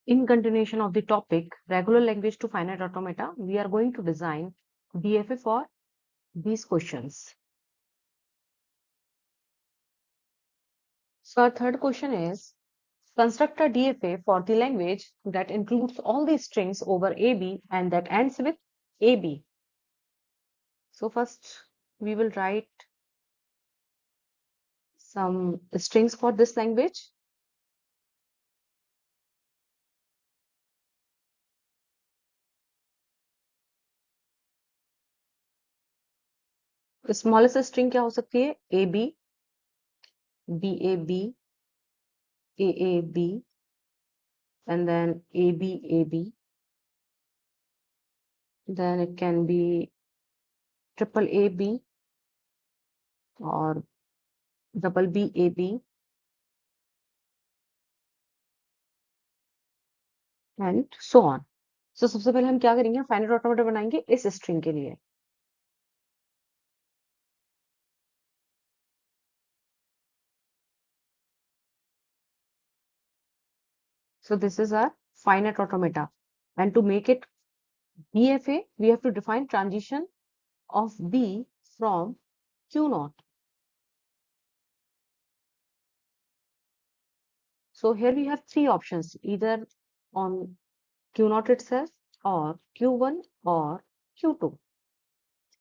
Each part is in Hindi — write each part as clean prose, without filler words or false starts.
In continuation of the topic, regular language to finite automata, we are going to design DFA for these questions. So our third question is, construct a DFA for the language that includes all the strings over AB and that ends with AB. So first we will write some strings for this language. The smallest string क्या हो सकती है? AB, BAB, AAB, and then ABAB. Then it can be triple AB or double BAB and so on. So सबसे पहले हम क्या करेंगे? फाइनाइट ऑटोमेटा बनाएंगे इस स्ट्रिंग के लिए. So this is our finite automata, and to make it DFA, we have to define transition of B from Q naught. So here we have three options, either on Q naught itself or Q1 or Q2.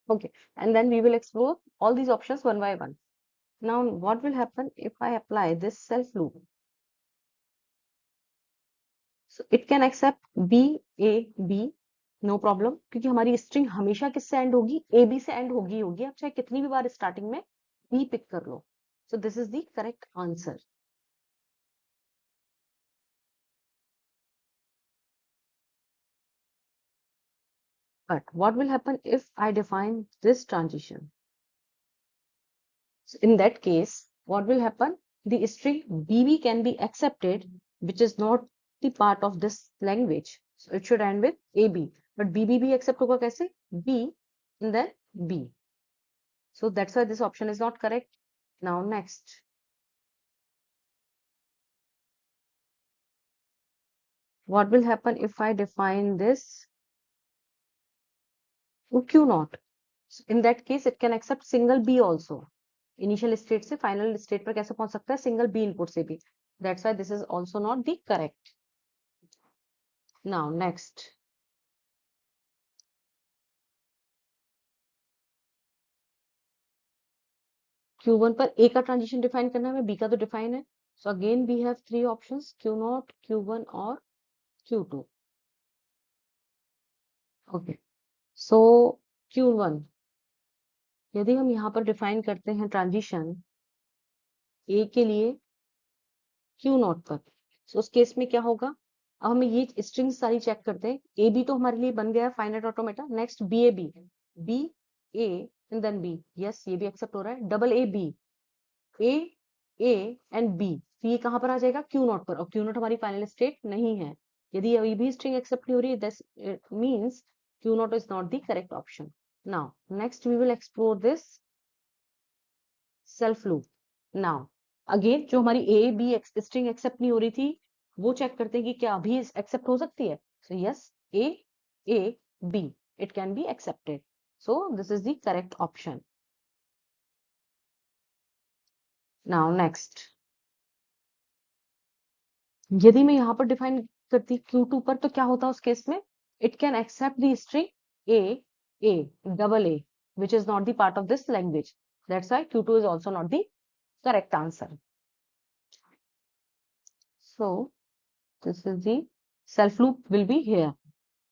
Okay, and then we will explore all these options one by one. Now, what will happen if I apply this self loop? So it can accept B, A, B, no problem, क्योंकि हमारी स्ट्रिंग हमेशा किससे एंड होगी? ए बी से एंड होगी आप चाहे कितनी भी बार स्टार्टिंग में बी पिक कर लो. So this is the correct answer. But what will happen if I define this transition? So in that case, what will happen? The string BB can be accepted, which is not the part of this language. So it should end with AB. But BB भी accept होगा कैसे? B and then B. So that's why this option is not correct. Now next. What will happen if I define this Q naught? So in that case, it can accept single B also. Initial state से final state पर कैसे पहुंच सकता है? Single B input से भी. That's why this is also not the correct. Now next. Q1 पर A का ट्रांजिशन डिफाइन करना है, B का तो डिफाइन है. So again we have three options, Q naught, Q1 और Q2. Okay. So Q1, यदि हम यहाँ पर डिफाइन करते हैं ट्रांजिशन A के लिए Q naught पर, so उस केस में क्या होगा? अब हमें ये स्ट्रिंग सारी चेक करते हैं. ए बी तो हमारे लिए बन गया finite automata. Next B A B, B A and then B. Yes, ये भी एक्सेप्ट हो रहा है. Double A B, A and B. तो ये कहाँ पर आ जाएगा? क्यू नॉट पर. और क्यू नॉट हमारी फाइनल स्टेट नहीं है. यदि ये भी स्ट्रिंग एक्सेप्ट नहीं हो रही है, that's it means Q not is not the correct option. Now next we will explore this self loop. Now again जो हमारी ए बी स्ट्रिंग एक्सेप्ट नहीं हो रही थी, वो चेक करते हैं कि क्या अभी एक्सेप्ट हो सकती है. So yes, A B, it can be accepted. So this is the correct option. Now next, यदि मैं यहाँ पर डिफाइन करती Q2 पर, तो क्या होता है उस केस में? It can accept the string A double A, which is not the part of this language. That's why Q2 is also not the correct answer. So this is the self loop will be here.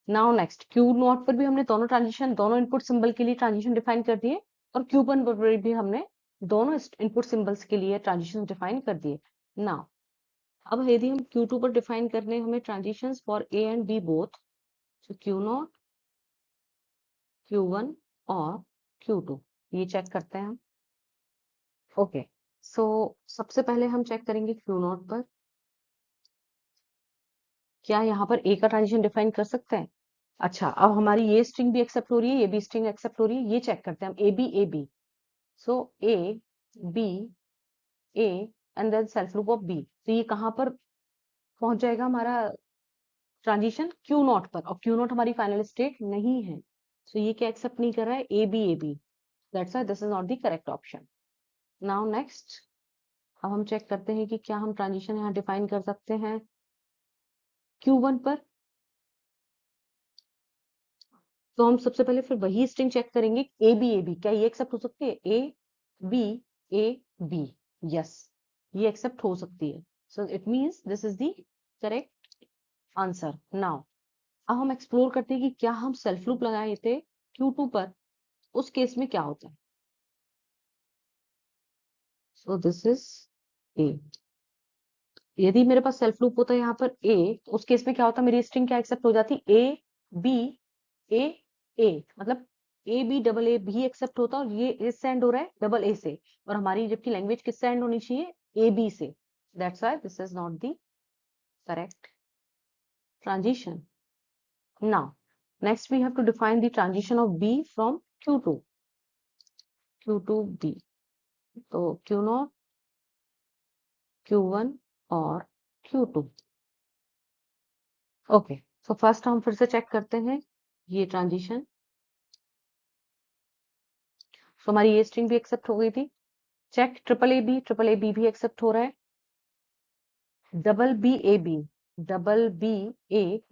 Now next, Q not पर भी हमने दोनों ट्रांजिशन, दोनों इनपुट सिंबल के लिए ट्रांजिशन डिफाइन कर दिए, और Q1 पर भी हमने दोनों इनपुट सिंबल्स के लिए ट्रांजिशन डिफाइन कर दिए. नाउ अब यदि हम Q2 पर डिफाइन करने हमें transitions for A and B both, so Q0, Q1 और Q2, ये चेक करते हैं हम. ओके, सो सबसे पहले हम चेक करेंगे Q0 पर, क्या यहाँ पर A का ट्रांजिशन डिफाइन कर सकते हैं? अच्छा, अब हमारी ये स्ट्रिंग भी एक्सेप्ट हो रही है, ये भी स्ट्रिंग एक्सेप्ट हो रही है, ये चेक करते हैं हम. A B. So A B A and then self loop of B. तो ये कहाँ पर पहुंच जाएगा हमारा ट्रांजिशन क्यू नॉट पर, और क्यू नॉट हमारी फाइनल स्टेट नहीं है, सो ये क्या एक्सेप्ट नहीं कर रहा है, A B, that's why this is not the correct option. Now next, अब हम चेक करते हैं कि क्या हम ट्रांजिशन यहाँ डिफाइन कर सकते हैं Q1 पर। तो हम सबसे पहले फिर वही स्ट्रिंग चेक करेंगे, ए बी, क्या ये एक्सेप्ट हो सकती है, ए बी, यस, ये एक्सेप्ट हो सकती है, so it means this is the correct answer. Now अब हम एक्सप्लोर करते हैं कि क्या हम सेल्फ लूप लगाए थे Q2 पर, उस केस में क्या होता है। सो दिस इज ए, यदि मेरे पास सेल्फ लूप होता है यहाँ पर ए, तो उस केस में क्या होता, मेरी स्ट्रिंग क्या एक्सेप्ट हो जाती, ए बी ए, मतलब ए बी डबल ए भी एक्सेप्ट होता, और ये इस से एंड हो रहा है डबल ए से, और हमारी जबकि लैंग्वेज किससे एंड होनी चाहिए, ए बी से, that's why this is not the correct transition. Now next we have to define the transition of B from Q2 B, तो Q0, Q1 और Q2। ओके, सो फर्स्ट हम फिर से चेक करते हैं ये ट्रांजिशन। तो हमारी ये स्ट्रिंग भी एक्सेप्ट हो गई थी, चेक ट्रिपल ए बी भी एक्सेप्ट हो रहा है, डबल बी ए बी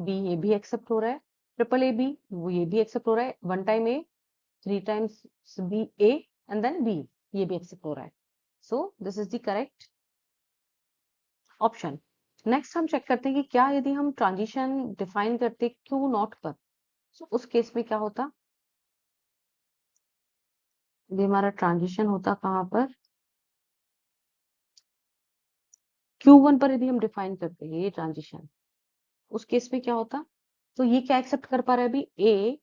ये भी एक्सेप्ट हो रहा है, ट्रिपल ए बी वो ये भी एक्सेप्ट हो रहा है, one time A, three times B A and then B, ये भी एक्सेप्ट हो रहा है, so this is the correct option. Next हम चेक करते हैं कि क्या यदि हम ट्रांजिशन डिफाइन करते क्यू नॉट पर, so उस केस में क्या होता, यदि हमारा ट्रांजिशन होता कहाँ पर, Q1 पर यदि हम डिफाइन करते हैं ये ट्रांजिशन, उस केस में क्या होता, तो ये क्या एक्सेप्ट कर पा रहा है अभी, A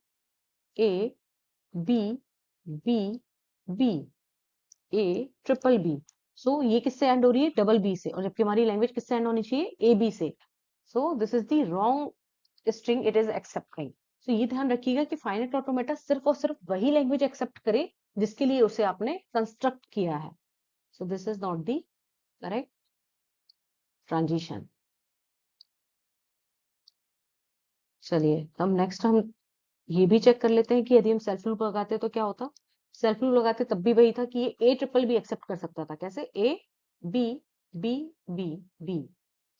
B B B A triple B, so ये किससे एंड हो रही है, डबल बी से, और जबकि हमारी लैंग्वेज किससे एंड होनी चाहिए, ए बी से, so this is the wrong string it is accepting. So ये ध्यान रखिएगा कि फाइनाइट ऑटोमेटा सिर्फ और सिर्फ वही लैंग्वेज एक्सेप्ट करे जिसके लिए उसे आपने कंस्ट्रक्ट किया है, so this is not the correct transition. चलिए अब नेक्स्ट हम ये भी चेक कर लेते हैं कि यदि हम सेल्फ लूप लगाते तो क्या होता। सेल्फ लूप लगाते तब भी वही था कि ये ए ट्रिपल बी एक्सेप्ट कर सकता था, कैसे, A B B B B,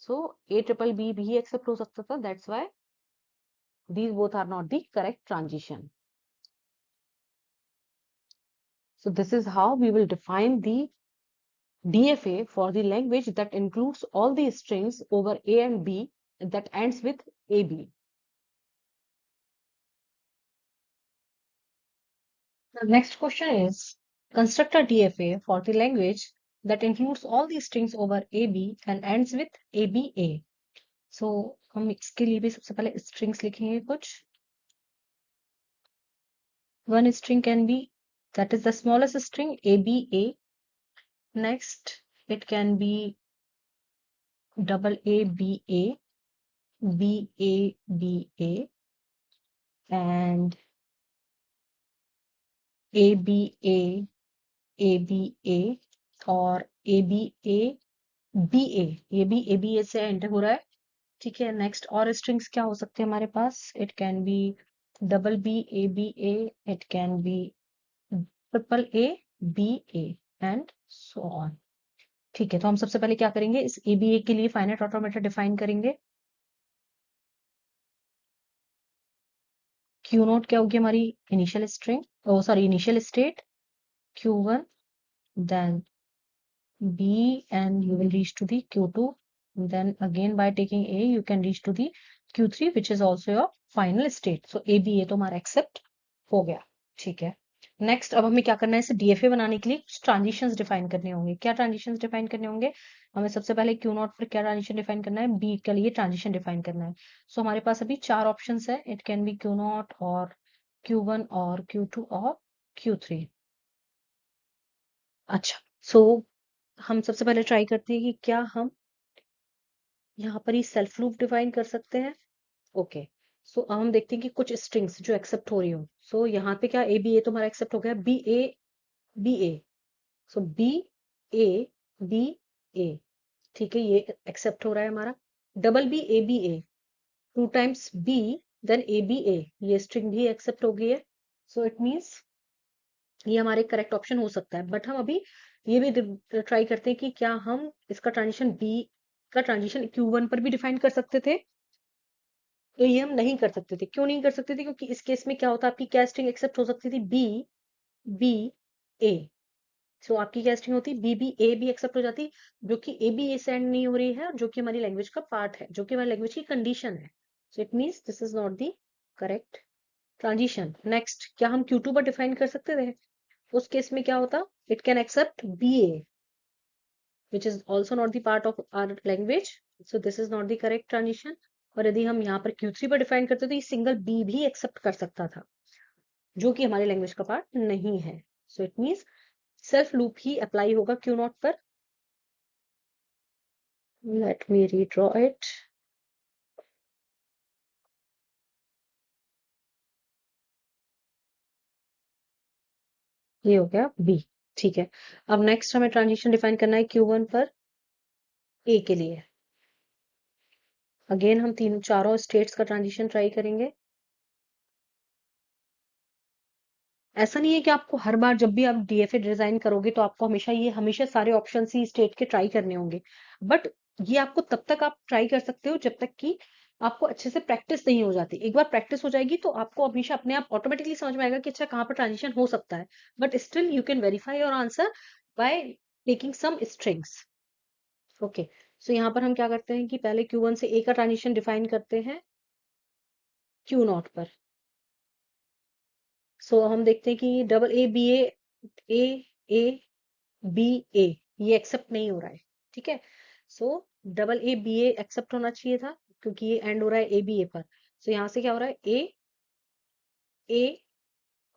so A triple B भी एक्सेप्ट हो सकता था, that's why these both are not the correct transition. So this is how we will define the DFA for the language that includes all the strings over A and B that ends with AB. The next question is, construct a DFA for the language that includes all the strings over AB and ends with ABA. So हम इसके लिए भी सबसे पहले strings लिखेंगे कुछ। One string can be, that is the smallest string, ABA. Next, it can be double ABA, BABA, and ABA, ABA, और ABA, BA, ये भी ABA से एंटर हो रहा है, ठीक है। नेक्स्ट और स्ट्रिंग्स क्या हो सकते हैं हमारे पास, it can be double B ABA, it can be triple ABA and so on, ठीक है। तो हम सबसे पहले क्या करेंगे, इस ABA के लिए फाइनाइट ऑटोमेटा डिफाइन करेंगे। Q नोट क्या होगी हमारी initial string, oh sorry initial state Q1, then B, and you will reach to the Q2, then again by taking A you can reach to the Q3 which is also your final state. So ABA तो हमारा एक्सेप्ट हो गया, ठीक है। नेक्स्ट अब हमें क्या करना है, इसे DFA बनाने के लिए कुछ ट्रांजिशंस डिफाइन करने होंगे। क्या ट्रांजिशंस डिफाइन करने होंगे, हमें सबसे पहले Q नॉट पर क्या ट्रांजिशन डिफाइन करना है, B के लिए ट्रांजिशन डिफाइन करना है। सो हमारे पास अभी चार ऑप्शंस है, it can B Q not और Q1 और Q2 और Q3। अच्छा, सो हम सबसे पहले ट्राई करते हैं कि क्या हम यहाँ पर ही सेल्फ लूप डिफाइन कर सकते हैं। ओके, सो अब हम देखते हैं कि कुछ स्ट्रिंग्स जो एक्सेप्ट हो रही हो। सो यहाँ पे क्या ABA तो हमारा एक्सेप्ट हो गया, BA, सो BA, ठीक है, ये एक्सेप्ट हो रहा है हमारा। Double BABA, 2 times B then ABA, ये स्ट्रिंग भी एक्सेप्ट हो गई है। सो इट मीन्स ये हमारे करेक्ट ऑप्शन हो सकता है। बट हम अभी ये भी ट्राई करते हैं कि क्या हम इसका ट्रांजिशन B का ट्रांजिशन Q1 पर भी डिफाइन कर सकते थे। तो ये हम नहीं कर सकते थे। क्यों नहीं कर सकते थे? क्योंकि इस केस में क्या होता, आपकी क्या स्ट्रिंग एक्सेप्ट हो सकती थी? B A। सो आपकी क्या स्ट्रिंग होती? B भी एक्सेप्ट हो जाती, जो कि A से एंड नहीं हो रही है, और जो कि हमारी लैंग्वेज का पार्ट है, जो कि हमारी लैंग्वेज की कंडीशन है। So it means this is not the correct transition. Next, क्या हम Q2 पर डिफाइन कर सकते थे? उस केस में क्या होता? It can accept BA, which is also not the part of our language, so this is not the correct transition। और यदि हम यहाँ पर Q3 पर डिफाइन करते तो ये सिंगल B भी एक्सेप्ट कर सकता था, जो कि हमारी लैंग्वेज का पार्ट नहीं है। So it means self loop he apply होगा Q0 पर। Late me redraw it. ये हो गया B। ठीक है, अब नेक्स्ट हमें ट्रांजिशन डिफाइन करना है Q1 पर A के लिए। अगेन हम तीन चारों स्टेट्स का ट्रांजिशन ट्राई करेंगे। ऐसा नहीं है कि आपको हर बार जब भी आप DFA डिजाइन करोगे तो आपको हमेशा सारे ऑप्शन ही स्टेट के ट्राई करने होंगे। बट ये आपको तब तक आप ट्राई कर सकते हो जब तक कि आपको अच्छे से प्रैक्टिस नहीं हो जाती। एक बार प्रैक्टिस हो जाएगी तो आपको हमेशा अपने आप ऑटोमेटिकली समझ में आएगा कि अच्छा कहाँ पर ट्रांजिशन हो सकता है। But still you can verify your answer by taking some strings. Okay, so यहाँ पर हम क्या करते हैं कि पहले Q1 से A का ट्रांजिशन डिफाइन करते हैं Q0 पर। सो हम देखते हैं कि डबल ए बी ए ये एक्सेप्ट नहीं हो रहा है। ठीक है, सो डबल बी ए एक्सेप्ट होना चाहिए था, क्योंकि ये एंड हो रहा है ABA पर। सो यहाँ से क्या हो रहा है? A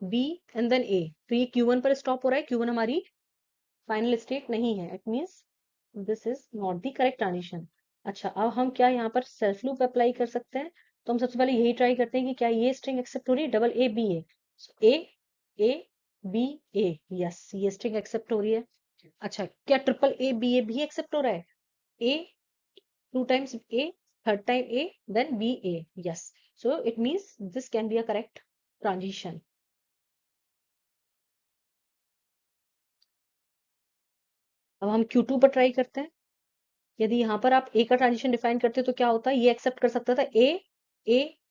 B and then A, तो ये Q1 पर स्टॉप हो रहा है। Q1 हमारी फाइनल स्टेट नहीं है। It means this is not the correct transition. अच्छा, अब हम क्या यहाँ पर सेल्फ लूप अप्लाई कर सकते हैं? तो हम सबसे पहले यही ट्राई करते हैं कि क्या ये स्ट्रिंग एक्सेप्ट हो रही है, double A A B A. Yes, ये स्ट्रिंग एक्सेप्ट हो रही है। अच्छा, क्या ट्रिपल ए भी एक्सेप्ट हो रहा है? ए 2 times A, third time A, then BA. Yes. So it means this can be a correct transition. अब हम Q2 पर ट्राई करते हैं। यदि यहाँ पर आप A का ट्रांजिशन डिफाइन करते तो क्या होता है? ये एक्सेप्ट कर सकता था ए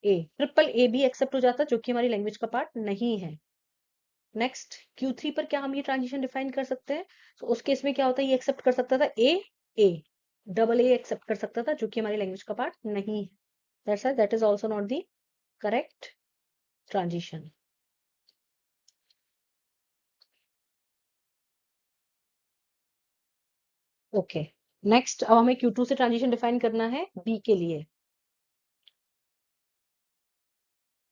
ट्रिपल ए भी एक्सेप्ट हो जाता, जो कि हमारी लैंग्वेज का पार्ट नहीं है। नेक्स्ट, Q3 पर क्या हम ये ट्रांजिशन डिफाइन कर सकते हैं? तो उस केस में क्या होता है? ये एक्सेप्ट कर सकता था ए डबल ए एक्सेप्ट कर सकता था, जो कि हमारी लैंग्वेज का पार्ट नहीं है। That's why that is also not the correct transition. Okay, next अब हमें Q2 से ट्रांजिशन डिफाइन करना है B के लिए।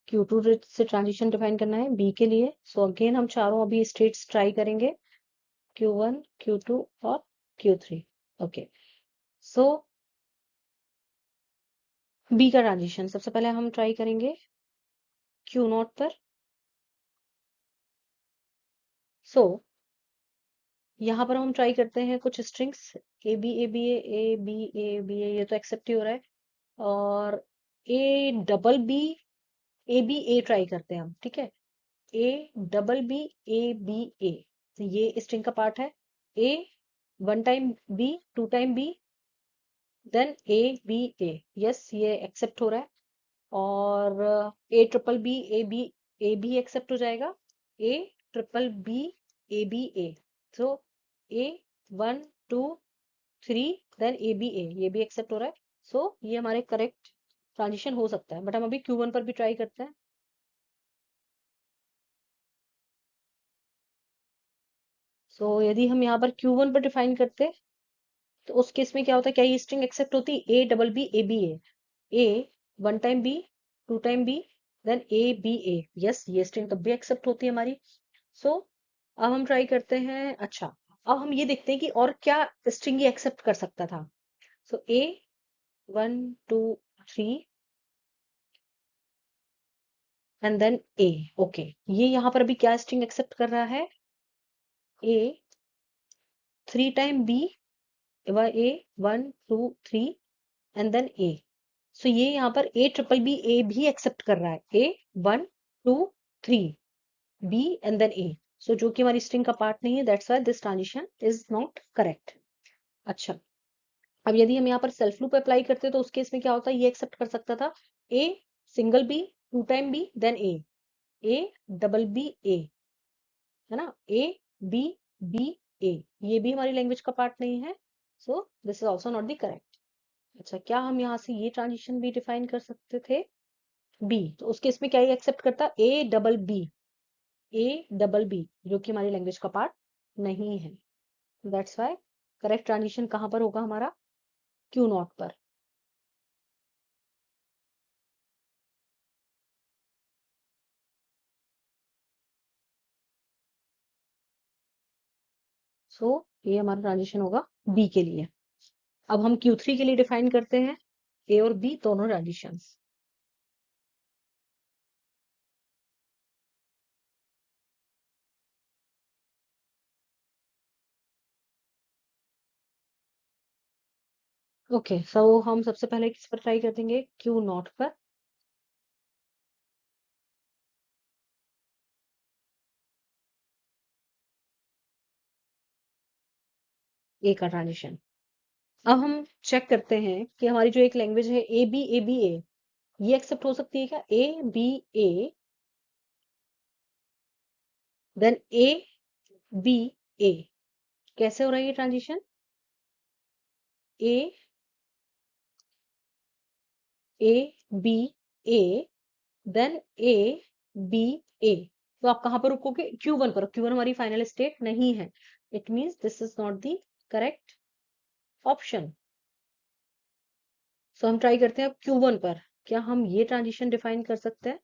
Q2 से ट्रांजिशन डिफाइन करना है B के लिए। सो अगेन हम चारों अभी स्टेट्स ट्राई करेंगे, Q1 Q2 और Q3। ओके, सो B का ट्रांजिशन सबसे पहले हम ट्राई करेंगे Q0 पर। सो यहाँ पर हम ट्राई करते हैं कुछ स्ट्रिंग्स ए बी ये तो एक्सेप्ट ही हो रहा है। और ए ट्राई करते हैं हम। ठीक है, ए बी ए तो ये स्ट्रिंग का पार्ट है। A 1 time B 2 time B then ABA। Yes, ये एक्सेप्ट हो रहा है। और ए भी एक्सेप्ट हो जाएगा। A BB तो A 1 2 3 देन ABA ये भी एक्सेप्ट हो रहा है। सो ये हमारे करेक्ट ट्रांजिशन हो सकता है। बट हम अभी Q1 पर भी ट्राई करते हैं। सो यदि हम यहाँ पर Q1 पर डिफाइन करते तो उस केस में क्या होता है? क्या ये स्ट्रिंग एक्सेप्ट होती? A 1 time B 2 time B then ABA। Yes, ये स्ट्रिंग तब भी एक्सेप्ट होती है हमारी। सो अब हम ट्राई करते हैं। अच्छा, अब हम ये देखते हैं कि और क्या स्ट्रिंग ये एक्सेप्ट कर सकता था। So A 1 2 3 and then A। Okay, ये यहाँ पर अभी क्या स्ट्रिंग एक्सेप्ट कर रहा है? A 3 time B A 1 2 3 and then A। So ये यहाँ पर ए ट्रिपल बी ए भी एक्सेप्ट कर रहा है, ए 1 2 3 बी एंड देन ए। सो जो कि हमारी स्ट्रिंग का पार्ट नहीं है, that's why this transition is not correct. अच्छा, अब यदि हम यहाँ पर सेल्फ लूप अप्लाई करते तो उस केस में क्या होता है, ये एक्सेप्ट कर सकता था A single B 2 time B then A double B A, है ना, ए बी बी ए, ये भी हमारी लैंग्वेज का पार्ट नहीं है। So this is also not the correct. अच्छा, क्या हम यहाँ से ये ट्रांजिशन भी डिफाइन कर सकते थे, बी, तो उसके इसमें क्या ही एक्सेप्ट करता, ए डबल बी, जो कि हमारी लैंग्वेज का पार्ट नहीं है। दैट्स वाई करेक्ट ट्रांजिशन कहाँ पर होगा हमारा, क्यू नॉट पर। सो ये हमारा ट्रांजिशन होगा बी के लिए। अब हम Q3 के लिए डिफाइन करते हैं ए और बी दोनों ट्रांजिशंस। ओके, सो हम सबसे पहले किस पर ट्राई कर देंगे, क्यू नॉट पर। ए का ट्रांजिशन। अब हम चेक करते हैं कि हमारी जो एक लैंग्वेज है ए बी ए, ये एक्सेप्ट हो सकती है क्या, A B A then A B A, कैसे हो रहा है ये transition, A A B A then A B A. तो आप कहां पर रुकोगे, Q1 पर। Q1 हमारी फाइनल स्टेट नहीं है, it means this is not the correct option. So हम ट्राई करते हैं अब Q1 पर, क्या हम ये ट्रांजिशन डिफाइन कर सकते हैं।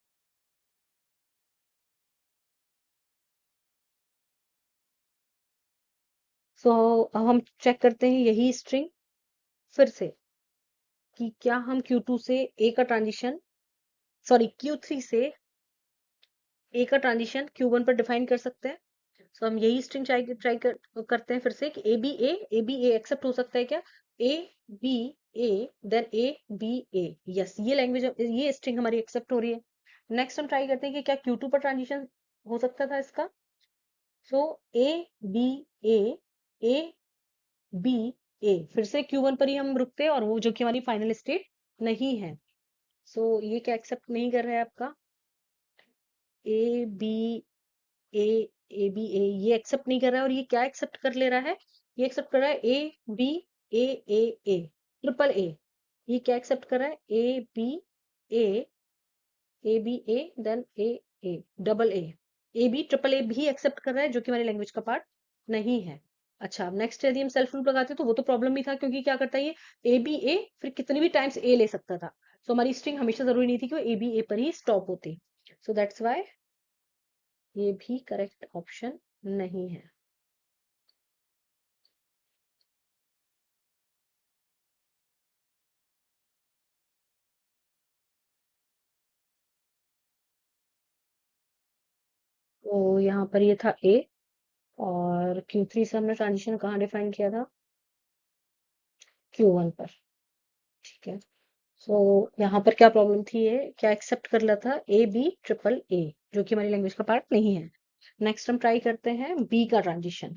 सो अब हम चेक करते हैं यही स्ट्रिंग फिर से, कि क्या हम Q2 से ए का ट्रांजिशन, सॉरी Q3 से ए का ट्रांजिशन Q1 पर डिफाइन कर सकते हैं। सो हम यही स्ट्रिंग करते हैं फिर से, कि ए बी ए एक्सेप्ट हो सकता है क्या, A B A then A B A, yes, ये लैंग्वेज, ये स्ट्रिंग हमारी एक्सेप्ट हो रही है। नेक्स्ट हम ट्राई करते हैं कि क्या Q2 पर ट्रांजिशन हो सकता था इसका। सो A B A A B A, फिर से Q1 पर ही हम रुकते हैं, और वो जो कि हमारी फाइनल स्टेट नहीं है। सो ये क्या एक्सेप्ट नहीं कर रहा है आपका, ए B A A B A, ये एक्सेप्ट नहीं कर रहा है, और ये क्या एक्सेप्ट कर ले रहा है, ये एक्सेप्ट कर रहा है A B A A A triple A, ये क्या एक्सेप्ट कर रहा है, A B A A B A then A double A B triple A भी एक्सेप्ट कर रहा है, जो कि हमारी लैंग्वेज का पार्ट नहीं है। अच्छा, अब नेक्स्ट यदि हम सेल्फ लूप लगाते तो वो तो प्रॉब्लम ही था, क्योंकि क्या करता है ये ए बी ए फिर कितनी भी टाइम्स ए ले सकता था। सो हमारी स्ट्रिंग हमेशा जरूरी नहीं थी कि वो ए बी ए पर ही स्टॉप होती। सो दैट्स वाई ये भी करेक्ट ऑप्शन नहीं है। तो यहाँ पर ये था ए, और Q3 से हमने ट्रांजिशन कहाँ डिफाइन किया था, Q1 पर। ठीक है, सो यहाँ पर क्या प्रॉब्लम थी, ये क्या एक्सेप्ट कर रहा था, ए बी ट्रिपल ए, जो कि हमारी लैंग्वेज का पार्ट नहीं है। नेक्स्ट हम ट्राई करते हैं बी का ट्रांजिशन,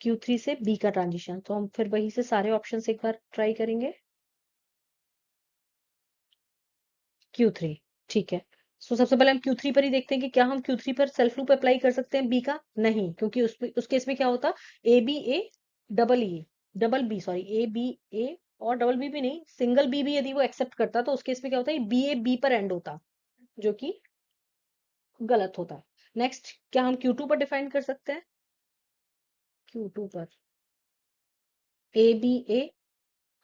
Q3 से बी का ट्रांजिशन। तो हम फिर वही से सारे ऑप्शन एक बार ट्राई करेंगे। Q3, ठीक है। सो सबसे पहले हम Q3 पर ही देखते हैं कि क्या हम Q3 पर सेल्फ लूप अप्लाई कर सकते हैं बी का, नहीं, क्योंकि उस केस में क्या होता, A B A double E double B, sorry A B A और डबल बी भी नहीं, सिंगल बी भी यदि वो एक्सेप्ट करता तो उस केस में क्या होता है, बी ए बी पर एंड होता, जो कि गलत होता है। नेक्स्ट, क्या हम Q2 पर डिफाइन कर सकते हैं, Q2 पर ए बी ए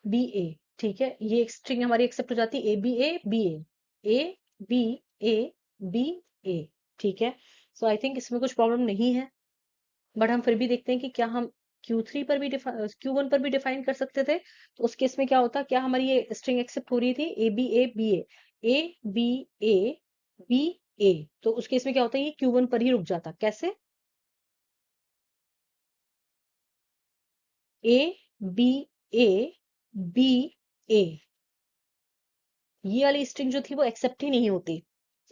बी ए, ठीक है, ये स्ट्रिंग हमारी एक्सेप्ट हो जाती है A B A B A B A B A, ठीक है। सो आई थिंक इसमें कुछ प्रॉब्लम नहीं है, बट हम फिर भी देखते हैं कि क्या हम Q3 पर भी Q1 पर भी डिफाइन कर सकते थे। तो उस केस में क्या होता, क्या हमारी ये स्ट्रिंग एक्सेप्ट हो रही थी A B A B A B A B A, तो उस केस में क्या होता है, ये Q1 पर ही रुक जाता, कैसे, A B A B A, ये वाली स्ट्रिंग जो थी वो एक्सेप्ट ही नहीं होती,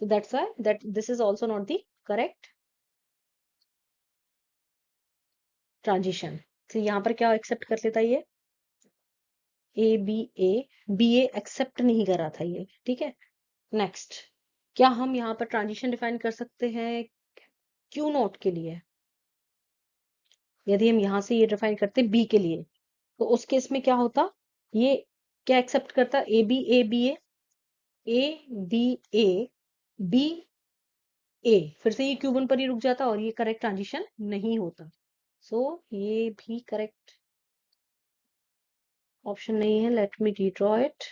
सो that's why that this is also not the correct transition. तो यहाँ पर क्या एक्सेप्ट कर लेता है ये, ए बी ए एक्सेप्ट नहीं कर रहा था ये, ठीक है। नेक्स्ट, क्या हम यहाँ पर ट्रांजिशन डिफाइन कर सकते हैं क्यू नॉट के लिए? यदि हम यहाँ से ये डिफाइन करते बी के लिए, तो उस केस में क्या होता, ये क्या एक्सेप्ट करता, A B A B A B A फिर से ये Q1 पर ही रुक जाता और ये करेक्ट ट्रांजिशन नहीं होता। सो ये भी करेक्ट ऑप्शन नहीं है। Let me redraw it.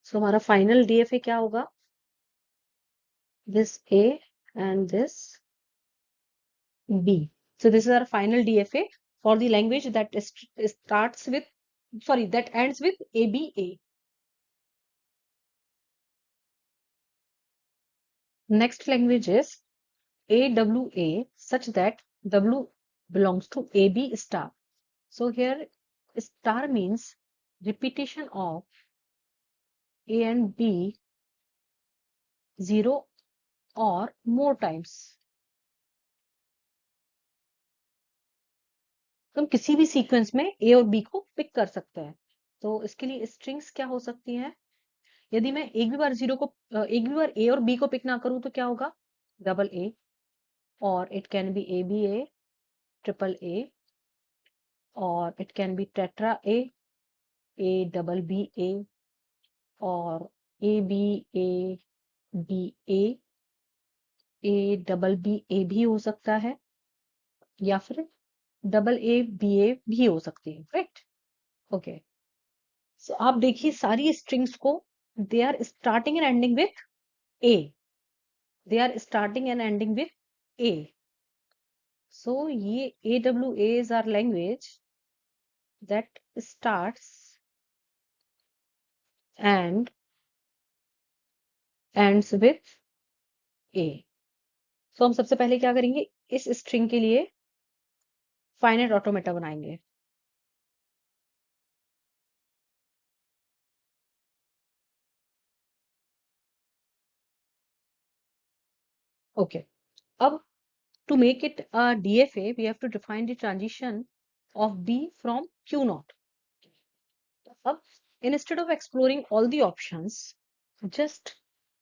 So हमारा फाइनल DFA क्या होगा, this A and this B. So this is our final DFA for the language that starts with, sorry, that ends with ABA. Next language is AWA such that W belongs to AB star. So here star means repetition of A and B 0 or more times. तो हम किसी भी सीक्वेंस में A और B को पिक कर सकते हैं। तो इसके लिए स्ट्रिंग्स क्या हो सकती हैं, यदि मैं एक भी बार A और B को पिक ना करूं तो क्या होगा, डबल A, और it can B ABA, triple A, और it can B tetra A double BA, और ABA डबल BA भी हो सकता है, या फिर डबल ABA भी हो सकती है, राइट। ओके, सो आप देखिए सारी स्ट्रिंग्स को, they are starting and ending with A, they are starting and ending with A. So ये AWA is our language that starts and ends with A. So हम सबसे पहले क्या करेंगे, इस स्ट्रिंग के लिए फाइनाइट ऑटोमेटा बनाएंगे। ओके, अब to make it a DFA we have to define the transition of B from Q naught. अब instead of exploring all the options, just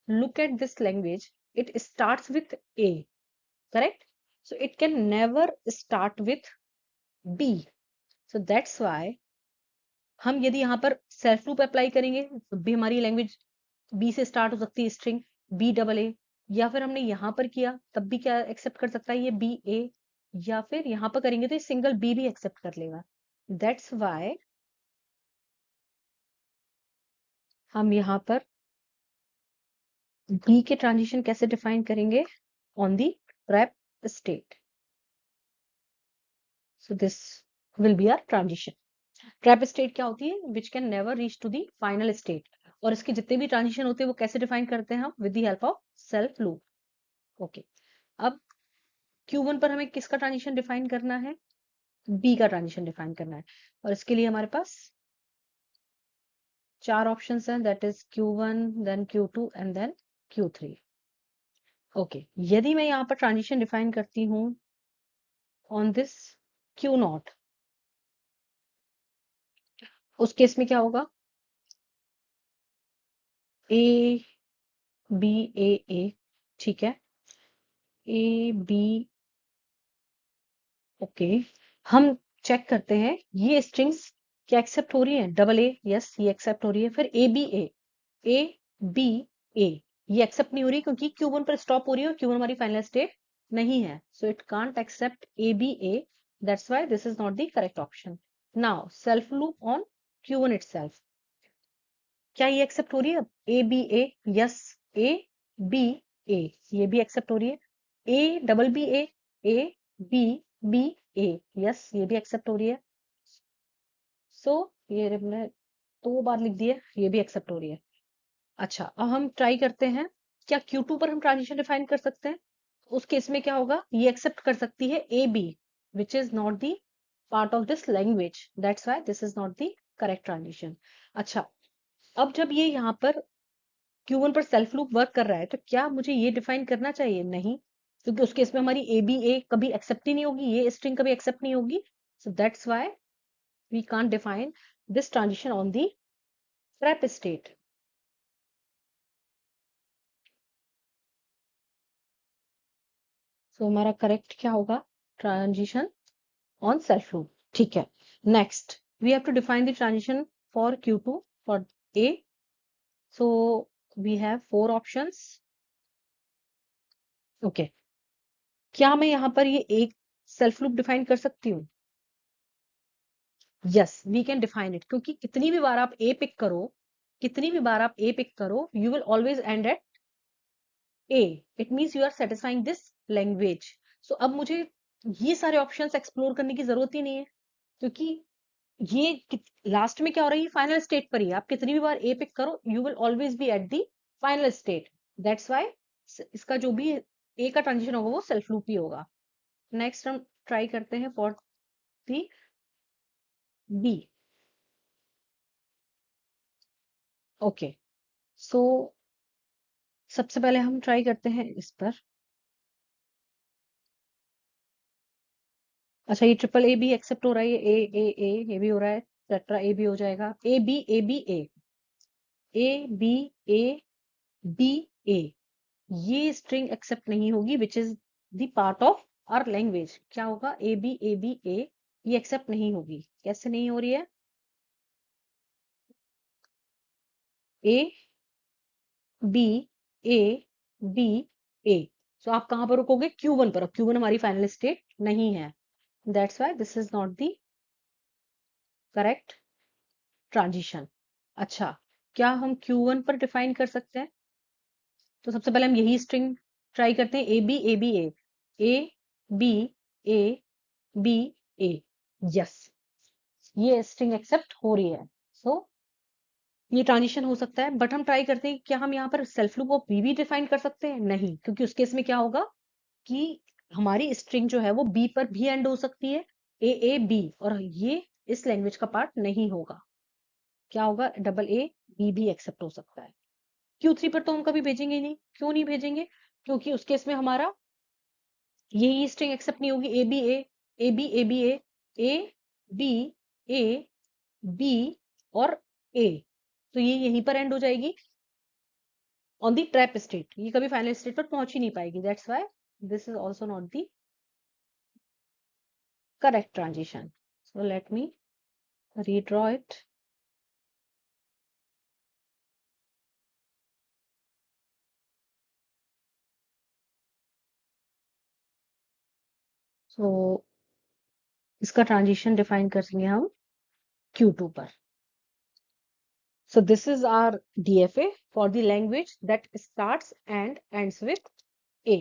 look at this language. It starts with A, correct? So it can never start with B. So that's why हम यदि यहाँ पर सेल्फ लूप अप्लाई करेंगे तो भी हमारी लैंग्वेज बी से स्टार्ट हो सकती है, स्ट्रिंग BAA, या फिर हमने यहाँ पर किया तब भी क्या एक्सेप्ट कर सकता है ये BA, या फिर यहाँ पर करेंगे तो ये सिंगल B भी एक्सेप्ट कर लेगा। दैट्स वाई हम यहाँ पर B के ट्रांजिशन कैसे डिफाइन करेंगे, on the trap state. So this will be our transition. Trap state क्या होती है, which can never reach to the final state, और इसके जितने भी ट्रांजिशन होते हैं वो कैसे डिफाइन करते हैं हम, with the help of self loop. Okay, अब Q1 पर हमें किसका ट्रांजिशन डिफाइन करना है, B का ट्रांजिशन डिफाइन करना है, और इसके लिए हमारे पास 4 ऑप्शंस हैं, that is Q1 then Q2 and then Q3। Okay, यदि मैं यहाँ पर ट्रांजिशन डिफाइन करती हूँ ऑन दिस Q नॉट, उस केस में क्या होगा, ABA, ठीक है, AB, ओके, हम चेक करते हैं ये स्ट्रिंग्स क्या एक्सेप्ट हो रही है, डबल A, यस ये एक्सेप्ट हो रही है, फिर ABA ये एक्सेप्ट नहीं हो रही क्योंकि Q1 पर स्टॉप हो रही है और Q1 हमारी फाइनल स्टेट नहीं है, so it can't accept ABA, that's why this is not the correct option. Now self loop on Q1 itself, क्या ये एक्सेप्ट हो रही है, ABA, यस ABA ये भी एक्सेप्ट हो रही है, ABBA, ABBA, यस ये भी एक्सेप्ट हो रही है। सो ये हमने 2 बार लिख दिए, ये भी एक्सेप्ट हो रही है। अच्छा, अब हम ट्राई करते हैं, क्या Q2 पर हम ट्रांजिशन डिफाइन कर सकते हैं, उस केस में क्या होगा, ये एक्सेप्ट कर सकती है A B which is not the part of this language, that's why this is not the correct transition. अच्छा, अब जब ये यहाँ पर Q1 पर सेल्फ लूप वर्क कर रहा है तो क्या मुझे ये डिफाइन करना चाहिए? नहीं, क्योंकि उस केस में हमारी ए बी ए कभी एक्सेप्ट ही नहीं होगी, ये स्ट्रिंग कभी एक्सेप्ट नहीं होगी। So that's why we can't define this transition on the trap state. So हमारा करेक्ट क्या होगा? Transition on self loop. ठीक है, next we have to define the transition for Q2 for A। So we have 4 options. Okay, क्या मैं यहाँ पर ये एक सेल्फ लूप डिफाइन कर सकती हूँ? Yes, we can define it, क्योंकि कितनी भी बार आप ए पिक करो, कितनी भी बार आप ए पिक करो, you will always end at A, it means you are satisfying this language. So अब मुझे ये सारे ऑप्शंस एक्सप्लोर करने की जरूरत ही नहीं है, क्योंकि ये लास्ट में क्या हो रहा है, फाइनल स्टेट पर ही आप कितनी भी बार ए पिक करो, you will always be at the final state. That's why इसका जो भी ए का ट्रांजिशन होगा वो सेल्फ लूप ही होगा। नेक्स्ट हम ट्राई करते हैं फॉर दी बी। ओके, सो सबसे पहले हम ट्राई करते हैं इस पर। अच्छा, ये ट्रिपल ए भी एक्सेप्ट हो रहा है, ये ए भी हो रहा है, टेट्रा ए भी हो जाएगा, A B A B A, A B A B A, ये स्ट्रिंग एक्सेप्ट नहीं होगी which is the part of our language. क्या होगा? ए बी ए बी ए, ये एक्सेप्ट नहीं होगी। कैसे नहीं हो रही है? ए बी ए बी ए, सो आप कहां पर रुकोगे? Q1 पर। Q1 हमारी फाइनल स्टेट नहीं है, that's why this is not the correct transition. अच्छा, क्या हम Q1 पर डिफाइन कर सकते हैं? तो सबसे पहले हम यही स्ट्रिंग ट्राई करते हैं, A B A B A, A B A B A. Yes, ये स्ट्रिंग एक्सेप्ट हो रही है, सो ये ट्रांजिशन हो सकता है। बट हम ट्राई करते हैं, क्या हम यहाँ पर सेल्फ लूप ऑफ बी भी डिफाइन कर सकते हैं? नहीं, क्योंकि उस केस में क्या होगा कि हमारी स्ट्रिंग जो है वो बी पर भी एंड हो सकती है, ए ए बी, और ये इस लैंग्वेज का पार्ट नहीं होगा। क्या होगा? डबल ए बी भी एक्सेप्ट हो सकता है। Q3 पर तो हम कभी भेजेंगे ही नहीं। क्यों नहीं भेजेंगे? क्योंकि उस केस में हमारा यही स्ट्रिंग एक्सेप्ट नहीं होगी, A B A A B A B A A B A B और ए, तो ये यहीं पर एंड हो जाएगी ऑन दी ट्रैप स्टेट, ये कभी फाइनल स्टेट पर पहुंच ही नहीं पाएगी। That's why this is also not the correct transition. So let me redraw it. सो इसका ट्रांजिशन डिफाइन करेंगे हम Q2 पर। So this is our DFA for the language that starts and ends with A.